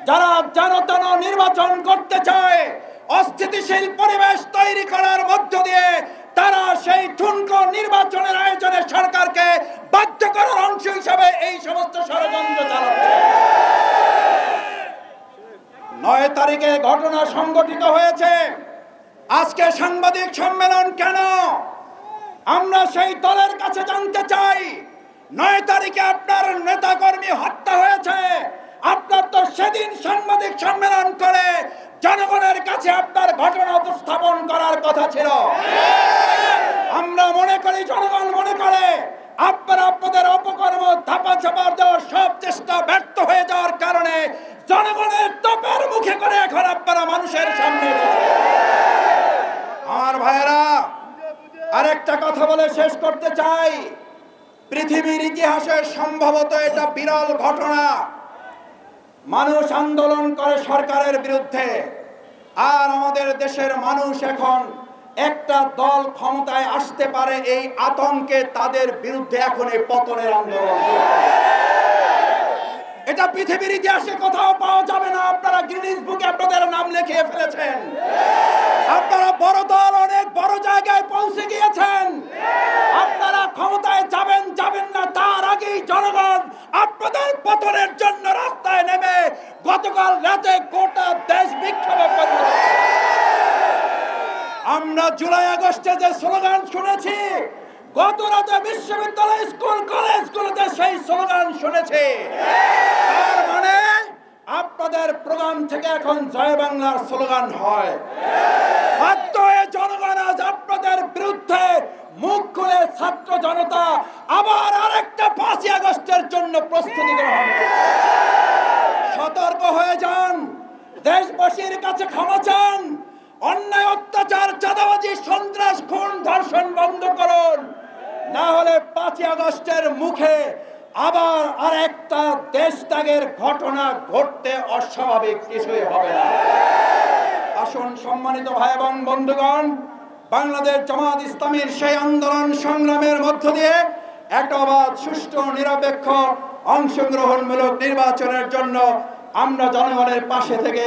যারা যেন নির্বাচন করতে চায়, অস্থিতিশীল পরিবেশ তৈরি করার মধ্য দিয়ে তারা সেই ঠুনকো নির্বাচনের আয়োজনে সরকারকে বাধ্য করার অংশ হিসাবে এই সমস্ত ষড়যন্ত্র চালাচ্ছে। 9 তারিখে ঘটনা সংঘটিত হয়েছে। আজকে সাংবাদিক সম্মেলন কেন? আমরা সেই দলের কাছে জানতে চাই, 9 তারিখে আপনার নেতাকর্মী হত্যা হয়েছে, আপনার তো সেদিন সাংবাদিক সম্মেলন করে জনগণের কাছে আপনার ঘটনা উপস্থাপন করার কথা ছিল। আমরা মনে করি, জনগণ মনে করে আপনারা আপনাদের অপকর্ম ধাপা চাপার দেওয়ার সব চেষ্টা ব্যর্থ হয়ে যাওয়ার কারণে জনগণের তোপের মুখে করে এখন আপনারা মানুষের সামনে। আমার ভাইয়েরা, আরেকটা কথা বলে শেষ করতে চাই। পৃথিবীর ইতিহাসে সম্ভবত এটা বিরল ঘটনা, মানুষ আন্দোলন করে সরকারের বিরুদ্ধে, আর আমাদের দেশের মানুষ এখন একটা দল ক্ষমতায় আসতে পারে এই আতঙ্কে তাদের বিরুদ্ধে এখন এই পতনের আন্দোলন। এটা পৃথিবীর ইতিহাসে কোথাও পাওয়া যাবে না। আপনারা গিনেস বুকে আপনাদের নাম লিখিয়ে ফেলেছেন। আপনারা বড় দল, অনেক বড় জায়গায় পৌঁছে গিয়েছেন। আপনারা ক্ষমতায় যাবেন না তার আগেই জনগণ আপনাদের পতনের জন্য রাস্তায় নেমে গতকাল রাতে গোটা দেশ বিক্ষোভে পরিণত হয়েছে। আমরা জুলাই আগস্টে যে স্লোগান শুনেছি, গত রাতে বিশ্ববিদ্যালয়, স্কুল, কলেজগুলোতে সেই স্লোগান শুনেছি। তার মানে আপনাদের প্রোগ্রাম থেকে এখন জয় বাংলার স্লোগান হয়। বাধ্য হয়ে জনগণ আজ আপনাদের বিরুদ্ধে মুখ খুলে ছাত্র জনতা আবার আরেকটা 5ই আগস্টের জন্য প্রস্তুতি গ্রহণ করছে। সতর্ক হয়ে যান, দেশবাসীর কাছে ক্ষমা চান, অন্যায়, অত্যাচার, চাঁদাবাজি, সন্ত্রাস, খুন, ধর্ষণ বন্ধ করুন, না হলে 5ই আগস্টের মুখে আবার আরেকটা দেশত্যাগের ঘটনা ঘটতে অস্বাভাবিক কিছুই হবে না। আসুন সম্মানিত ভাই এবং বন্ধুগণ, বাংলাদেশ জামাত ইসলামীর সেই আন্দোলন সংগ্রামের মধ্য দিয়ে একটা অবাধ, সুষ্ঠু, নিরপেক্ষ, অংশগ্রহণমূলক নির্বাচনের জন্য আমরা জনগণের পাশে থেকে